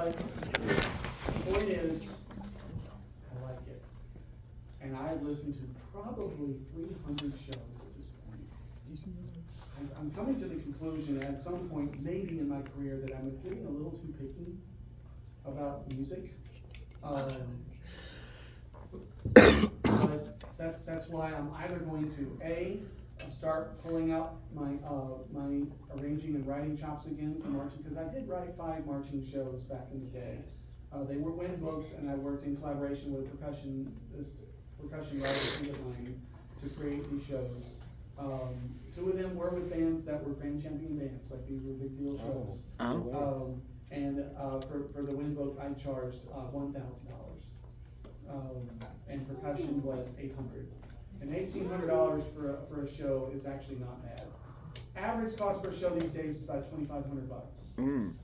But the point is, I like it. And I've listened to probably 300 shows at this point. I'm coming to the conclusion at some point, maybe in my career, that I'm getting a little too picky about music. But that's why I'm either going to start pulling out my my arranging and writing chops again for marching, because I did write 5 marching shows back in the day. They were wind books, and I worked in collaboration with percussion writers of mine to create these shows. 2 of them were with bands that were grand champion bands, like these were big deal shows. And for the wind book, I charged $1,000. And percussion was $800. And $1,800 for a show is actually not bad. Average cost for a show these days is about $2,500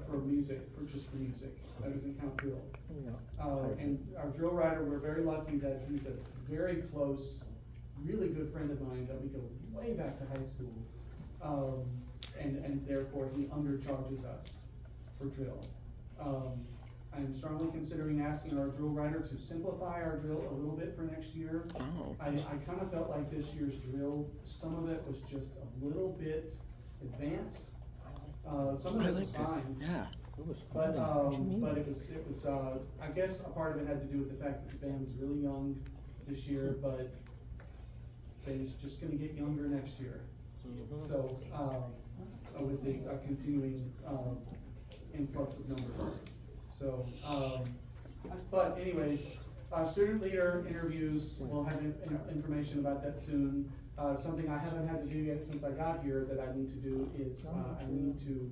for music, for music. That doesn't count drill. And our drill writer, we're very lucky that he's a very close, really good friend of mine that we go way back to high school. And therefore he undercharges us for drill. I'm strongly considering asking our drill writer to simplify our drill a little bit for next year. I kind of felt like this year's drill, some of it was just a little bit advanced. Some of it was fine. Yeah. It was But fun. but it was I guess a part of it had to do with the fact that the band was really young this year, but band's just gonna get younger next year. So with the continuing influx of numbers. So, but anyways, student leader interviews, we'll have information about that soon. Something I haven't had to do yet since I got here that I need to do is I need to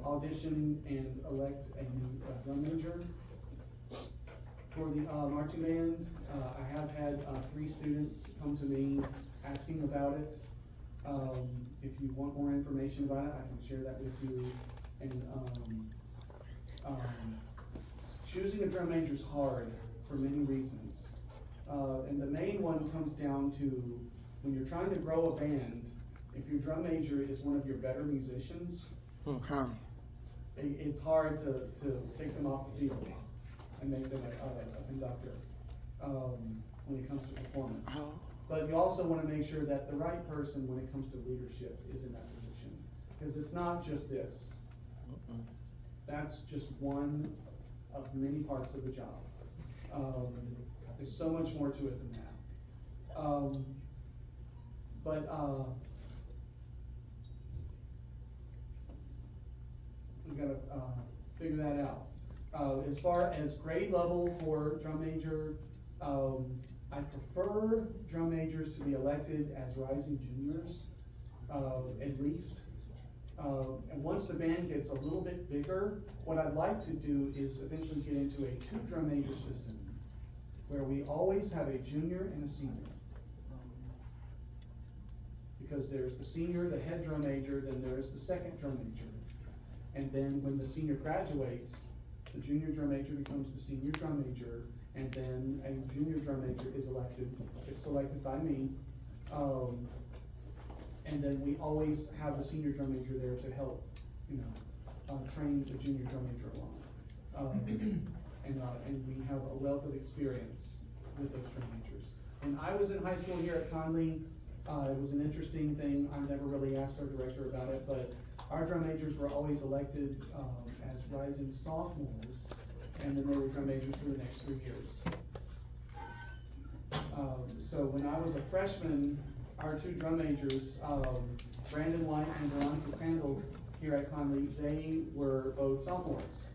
audition and elect a new drum major for the marching band. I have had 3 students come to me asking about it. If you want more information about it, I can share that with you. And choosing a drum major is hard for many reasons. And the main one comes down to when you're trying to grow a band, if your drum major is one of your better musicians, it's hard to take them off the field and make them a conductor when it comes to performance. But you also want to make sure that the right person when it comes to leadership is in that position. Because it's not just this. That's just one of many parts of the job. There's so much more to it than that. We've got to figure that out. As far as grade level for drum major, I prefer drum majors to be elected as rising juniors, at least. And once the band gets a little bit bigger, what I'd like to do is eventually get into a 2 drum major system where we always have a junior and a senior. Because there's the senior, the head drum major, then there's the second drum major. And then when the senior graduates, the junior drum major becomes the senior drum major, and then a junior drum major is elected. It's selected by me. And then we always have the senior drum major there to help, train the junior drum major along. And we have a wealth of experience with those drum majors. When I was in high school here at Conley, it was an interesting thing. I never really asked our director about it, but our drum majors were always elected as rising sophomores, and then they were drum majors for the next 3 years. So when I was a freshman, our 2 drum majors, Brandon White and Veronica Crandall here at Conley, they were both sophomores.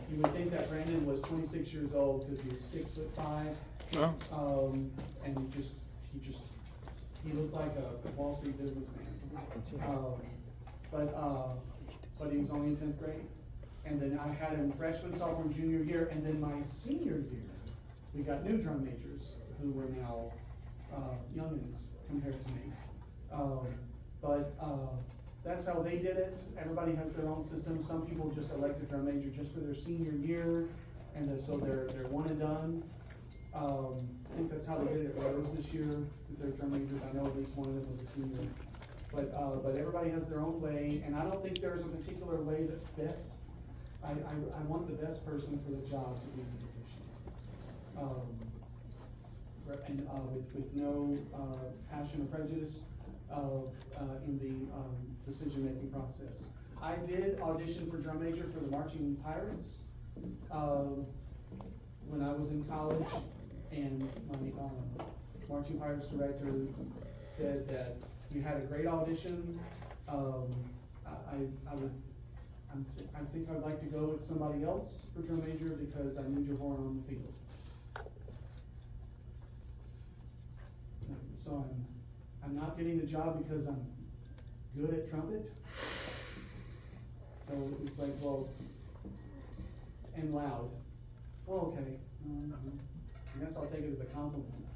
You would think that Brandon was 26 years old because he was 6'5", and he looked like a Wall Street businessman. But he was only in 10th grade. And then I had him freshman, sophomore, junior year, and then my senior year, we got new drum majors who were now youngins compared to me. That's how they did it. Everybody has their own system. Some people just elect a drum major just for their senior year, and so they're one and done. I think that's how they did it at Rose this year with their drum majors. I know at least one of them was a senior. But everybody has their own way, and I don't think there's a particular way that's best. I want the best person for the job to be in the position. And, with no, passion or prejudice, in the decision-making process. I did audition for drum major for the Marching Pirates, when I was in college, and my, Marching Pirates director said that you had a great audition. I think I'd like to go with somebody else for drum major because I need your horn on the field. So I'm not getting the job because I'm good at trumpet. So it's like, well, and loud. Well, okay, I guess I'll take it as a compliment.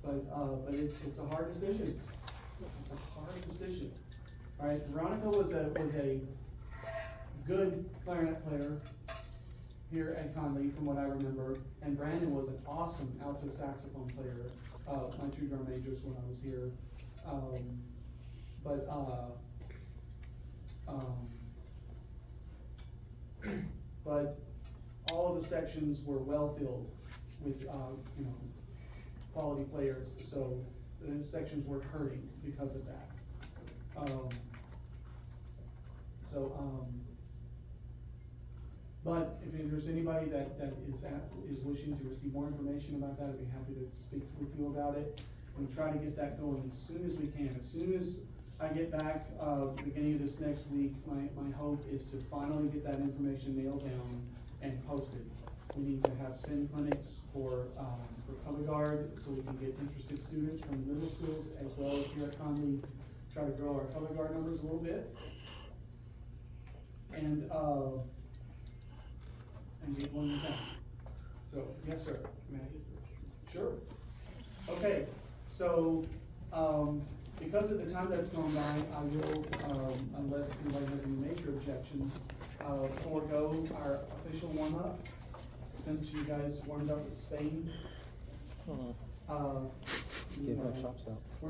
But it's a hard decision. It's a hard decision. All right, Veronica was a good clarinet player here at Conley, from what I remember, and Brandon was an awesome alto saxophone player. My two drum majors when I was here, but all of the sections were well filled with quality players, so the sections weren't hurting because of that. But if there's anybody that is wishing to receive more information about that, I'd be happy to speak with you about it and try to get that going as soon as we can. As soon as I get back, beginning of this next week, my hope is to finally get that information nailed down and posted. We need to have spin clinics for color guard, so we can get interested students from middle schools as well as here at Conley, try to grow our color guard numbers a little bit. And get one with that. So, yes, sir. Matt? Sure. Okay, so, because of the time that's gone by, I will, unless anybody has any major objections, forego our official warm-up, since you guys warmed up with Spain. We're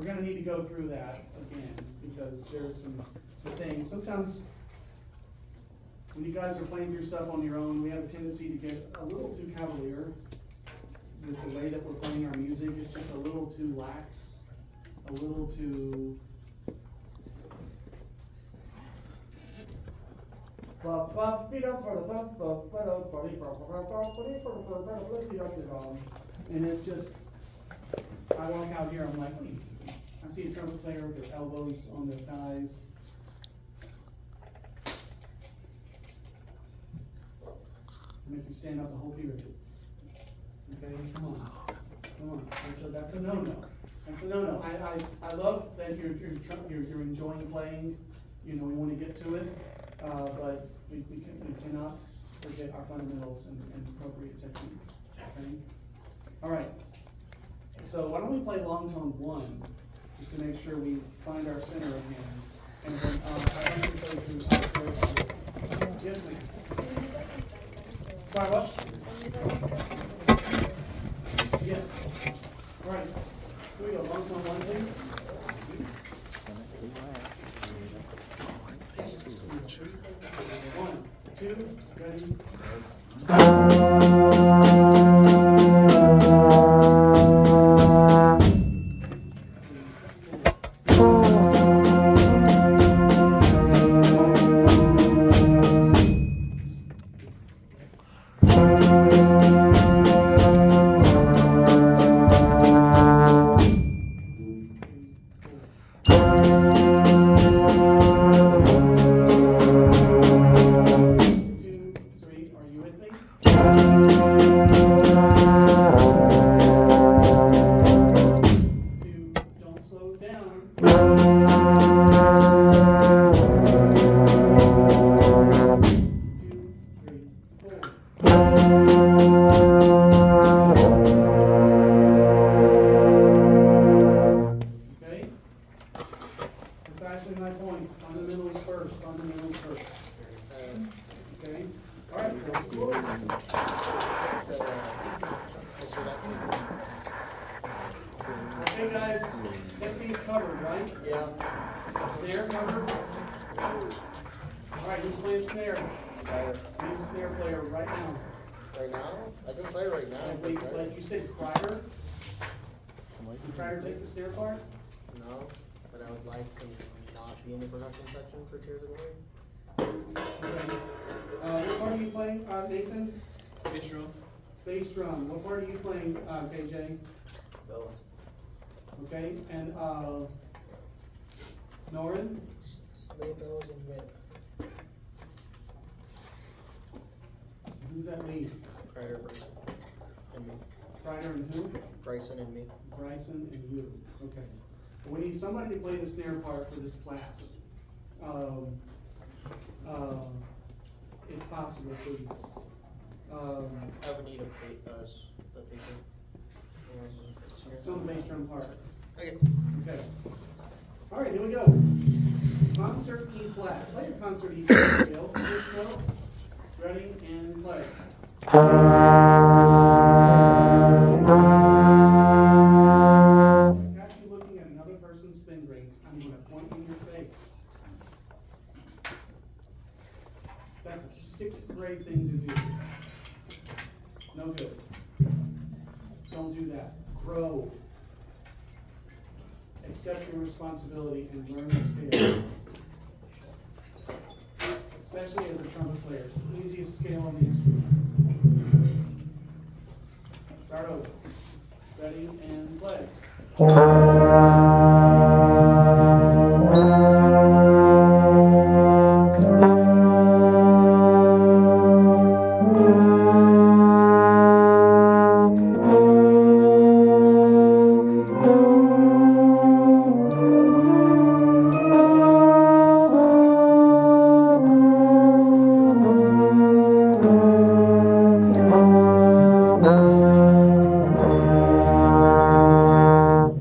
gonna need to go through that again, because there's some things. Sometimes, when you guys are playing through stuff on your own, we have a tendency to get a little too cavalier with the way that we're playing our music. It's just a little too lax, a little too and it's just, I walk out here, I'm like, I see a trumpet player with their elbows on their thighs. Make you stand up the whole period. Okay, come on. That's a no-no. That's a no-no. I love that you're enjoying playing. We want to get to it, but we cannot forget our fundamentals and appropriate technique. Okay. All right. So why don't we play long tone 1, just to make sure we find our center again, and then I want to play through. Yes, ma'am. Sorry, what? Yes. All right. Here we go. Long tone 1, please. 1, 2, ready. Okay, guys, technique's covered, right? Yeah. Snare covered? All right, who's playing snare? Crider. Need a snare player right now. Right now? I can play right now. Like you said, Crider. Did Crider take the snare part? No, but I would like to not be in the production section for Tears of Glory. Okay. What part are you playing, Nathan? Bass drum. Bass drum. What part are you playing, KJ? Bells. Okay, and Norin? Sleigh bells and red. Who's that lead? Crider, Bryson, and me. Crider and who? Bryson and me. Bryson and you. Okay. We need somebody to play the snare part for this class. If possible, please. I would need the paper. It's on the bass drum part. Okay. Okay. All right, here we go. Concert E flat. Play your concert E flat scale. First note. Ready and play. Catch you looking at another person's fingerings. I'm going to point in your face. That's a sixth grade thing to do. No good. Don't do that. Grow. Accept your responsibility and learn the scale. Especially as a trumpet player. It's the easiest scale on the instrument. Start over. Ready and play.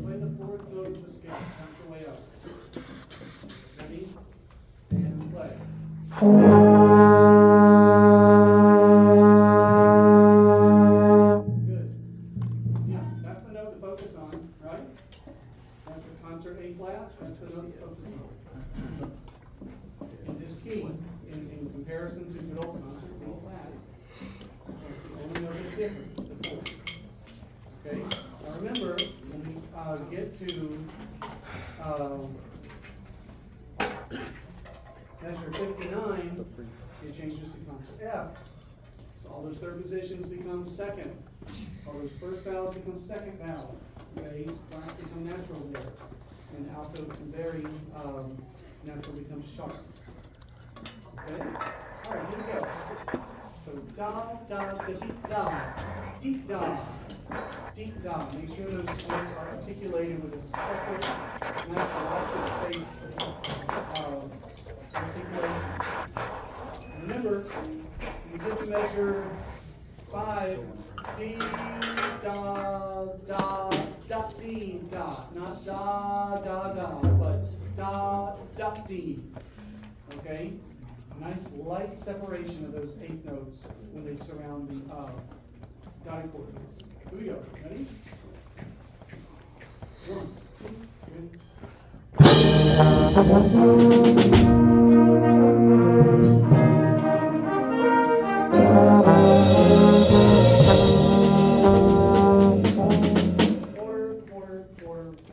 Play the fourth note of the scale. Count your way up. Ready and play. Good. Yeah, that's the note to focus on, right? That's the concert A flat. That's the note to focus on. In this key, in comparison to good old concert A flat, that's the only note that's different. The fourth. Okay. Now remember, when we get to measure 59, it changes to concert F. So all those third positions become second. All those first vowels become second vowel. Okay, flats become natural there. And alto and very natural becomes sharp. Okay? Alright, here we go. So da, da, da, deep da, deep da, deep da. Make sure those words are articulated with a separate, nice electric space articulation. Remember, you get to measure 5, D, da, da, da, D, da. Not da, da, da, but da, da, D. Okay? Nice light separation of those eighth notes when they surround the dotted chord. Here we go. Ready? 1, 2, 3.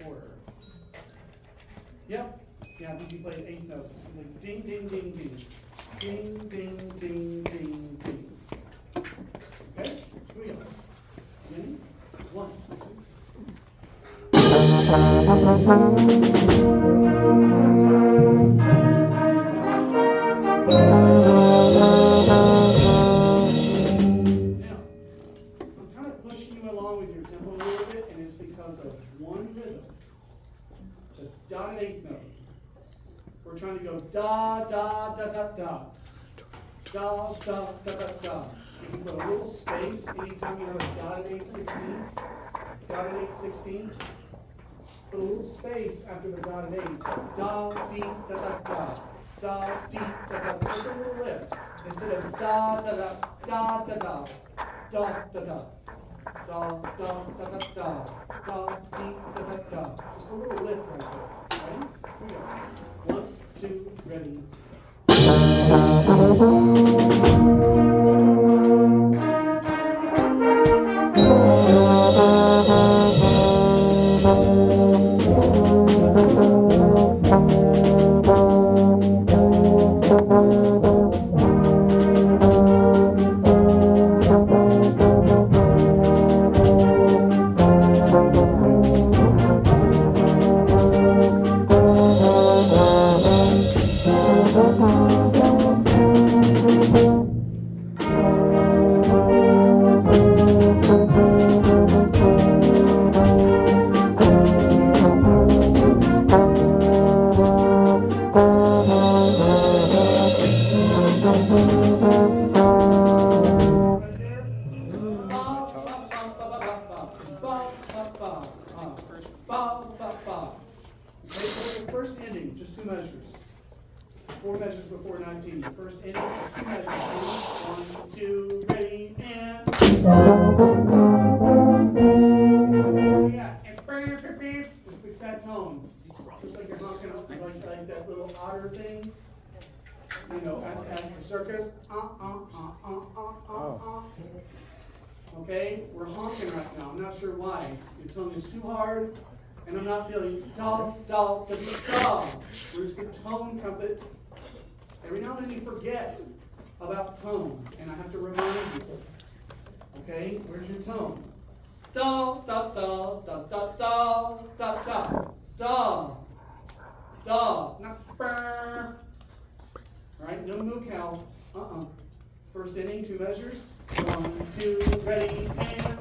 Quarter. Yep. Yeah, you played eighth notes. Like ding, ding, ding, ding. Ding, ding, ding, ding, ding. Okay? Here we go. Ready? 1, 2. Now, I'm kind of pushing you along with your tempo a little bit, and it's because of one rhythm. The dotted eighth note. We're trying to go da, da, da, da, da. Da, da, da, da, da. You can put a little space anytime you have a dotted 8/16. Dotted 8/16. Put a little space after the dotted 8. Da, dee, da, da, da. Da, dee, da, da. Just a little lift. Instead of da, da, da, da, da, da. Da, da, da. Da, da, da, da, da. Da, dee, da, da, da. Just a little lift right there. Ready? Here we go. 1, 2, ready. 4 measures before 19. The first inning is 2 measures, please. 1, 2, ready, and. Yeah, let's fix that tone. Just like you're honking up, like that little otter thing. You know, at the circus. Okay, we're honking right now. I'm not sure why. Your tongue is too hard, and I'm not feeling da. Where's the tone trumpet? Every now and then you forget about tone, and I have to remind you. Okay, where's your tone? Da da da da da da da da da da. Not brr. All right, no moo cow. First inning, 2 measures. 1, 2, ready, and.